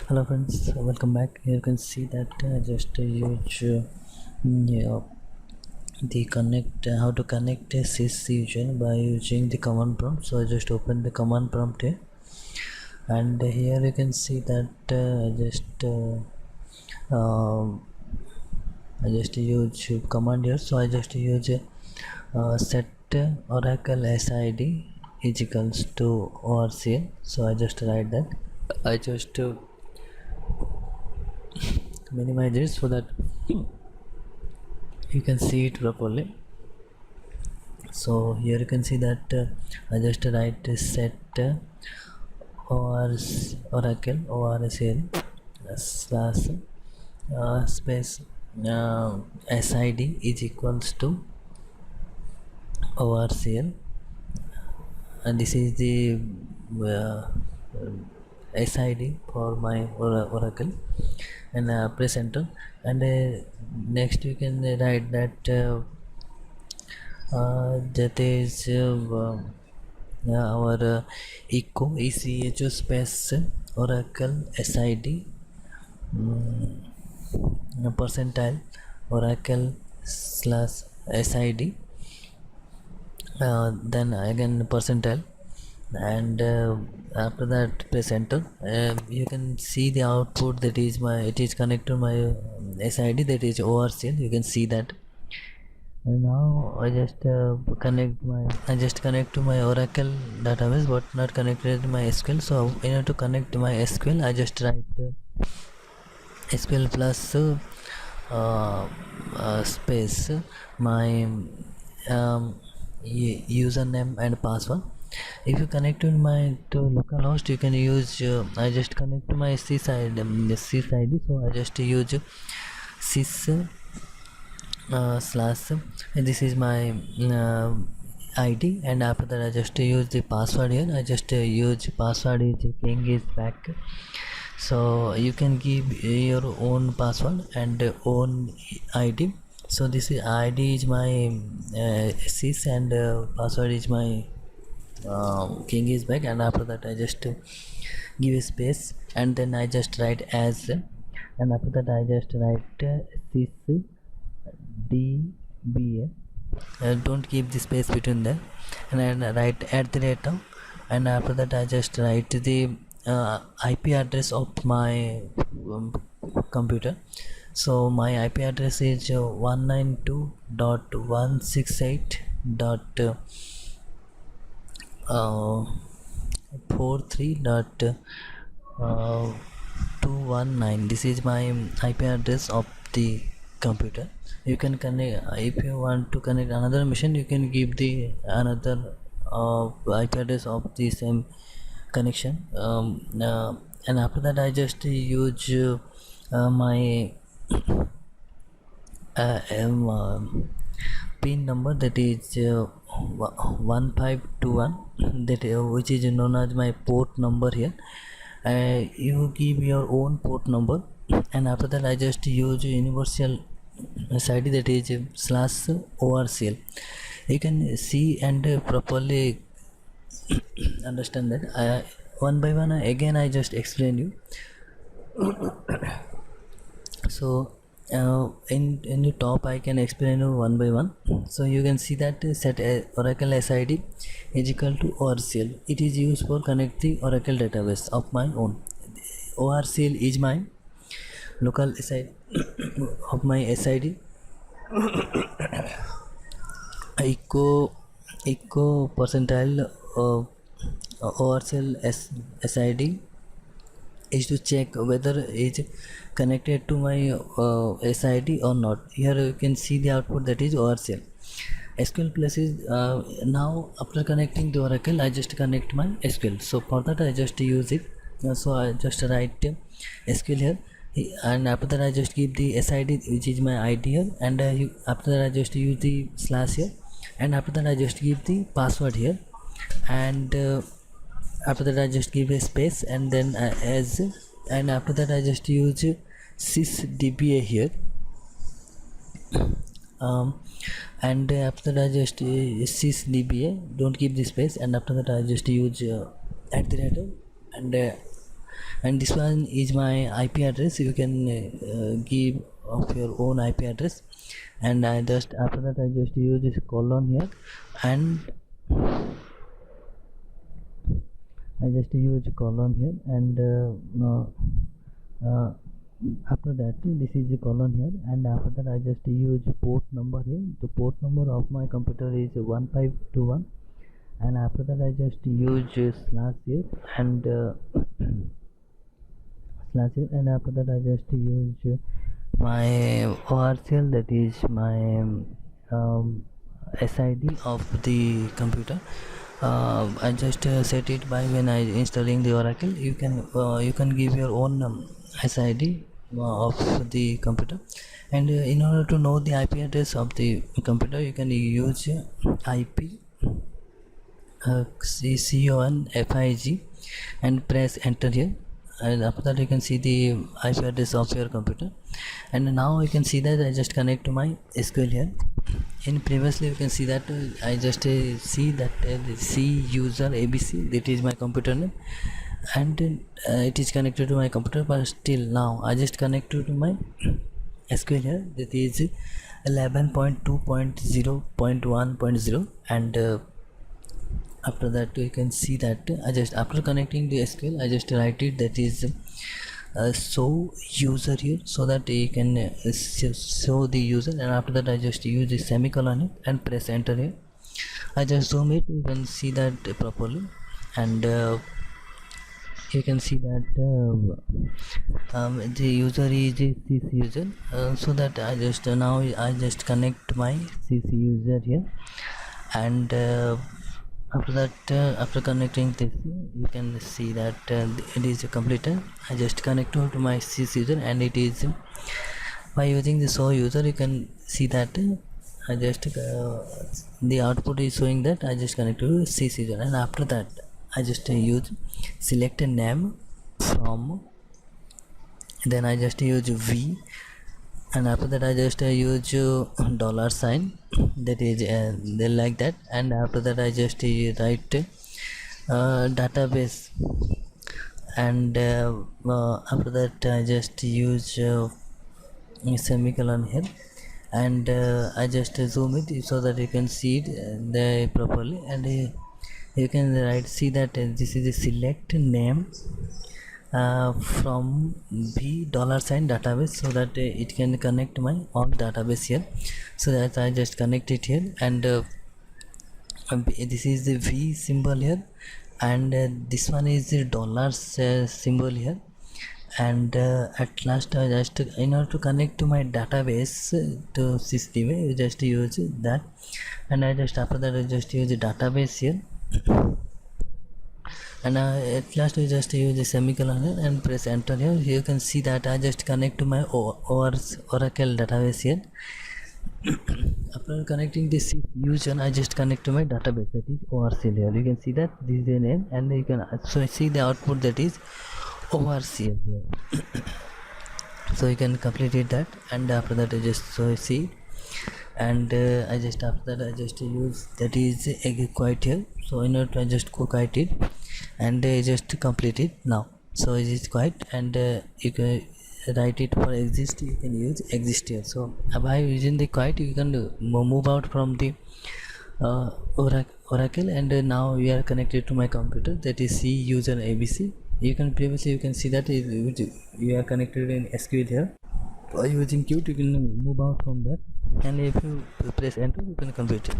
Hello friends, welcome back. Here you can see that just a huge yeah, the connect how to connect a sys user by using the command prompt. So I just open the command prompt here, and here you can see that I just use command here. So I just use set oracle sid is equals to orcl. So I just write that. I just minimize it so that you can see it properly. So here you can see that I just write set oracle orcl slash space sid is equals to orcl, and this is the uh, sid for my oracle, and press enter. And next you can write that that is our echo echo space oracle sid percentile oracle slash sid, then again percentile, and after that press enter. You can see the output, that is my it is connected to my sid, that is orcl. You can see that. And now I just connect to my oracle database but not connected to my sql. So in order to connect to my sql, I just write sql plus space my username and password. If you connect to my localhost, you can use I just connect to my sys id. So I just use sys slash, and this is my id, and after that I just use the password here. I just use password is king is back. So you can give your own password and own id. So this is id is my sys, and password is my king is back. And after that I just give a space, and then I just write as, and after that I just write sys dba. Don't keep the space between them, and then write at the rate of, and after that I just write the ip address of my computer. So my ip address is 192.168.219. This is my ip address of the computer. You can connect, if you want to connect another machine, you can give the another ip address of the same connection. And after that I just use my pin number, that is 1521, that which is known as my port number here. You give your own port number, and after that I just use universal sid, that is slash orcl. You can see and properly understand that. One by one again I just explain you. So in the top I can explain you one by one. So you can see that set oracle sid is equal to orcl. It is used for connect the oracle database of my own. Orcl is my local sid of my sid. echo percentile orcl sid is to check whether it is connected to my sid or not. Here you can see the output, that is orcl. sql plus is now after connecting the oracle I just connect my sql. So for that I just use it. So I just write sql here, and after that I just give the sid, which is my id here, and after that I just use the slash here, and after that I just give the password here, and after that I just give a space, and then as, and after that I just use sys dba here, and after that I just sys dba, don't keep the space, and after that I just use at the rate of, and and this one is my IP address. You can give of your own IP address, and I just after that I just use this colon here, and I just use colon here, and after that this is the colon here, and after that I just use port number here. The port number of my computer is 1521, and after that I just use slash here, and slash here, and after that I just use my ORCL, that is my SID of the computer. I just set it by when I installing the Oracle. You can give your own SID of the computer, and in order to know the IP address of the computer, you can use IP CONFIG and press enter here, and after that you can see the IP address of your computer. And now you can see that I just connect to my SQL here. In previously you can see that I just see that C user ABC, that is my computer name, and it is connected to my computer, but still now I just connected to my SQL here, that is 11.2.0.1.0, and after that you can see that I just after connecting the SQL I just write it, that is show user here, so that you can show the user, and after that I just use the semicolon here and press enter here. I just zoom it, you can see that properly, and you can see that the user is the CC user, so that I just now I just connect my CC user here, and after that after connecting this you can see that it is completed. I just connect to my CC user, and it is by using the show user you can see that I just the output is showing that I just connect to CC user, and after that I just use select a name from, then I just use V, and after that I just use dollar sign, that is they like that, and after that I just write database, and after that I just use semicolon here, and I just zoom it so that you can see it properly, and you can see that this is a select name from V dollar sign database, so that it can connect my all database here, so that I just connect it here, and this is the V symbol here, and this one is the dollars symbol here, and at last I just in order to connect to my database to system you just use that, and I just after that I just use the database here, and at last we just use the semicolon here and press enter here. You can see that I just connect to my Oracle database here. After connecting this user I just connect to my database, that is ORCL here. You can see that this is the name, and you can also see the output, that is ORCL here. So you can complete it that, and after that I just see, and I just after that I just use that is quite here. So in order to I just quite it, and just complete it now. So it is quite, and you can write it for exist, you can use exist here. So by using the quite you can move out from the Oracle, and now we are connected to my computer, that is C user ABC. You can previously you can see that you are connected in SQL here. By using Qt you can move out from that, and if you press enter you can complete it.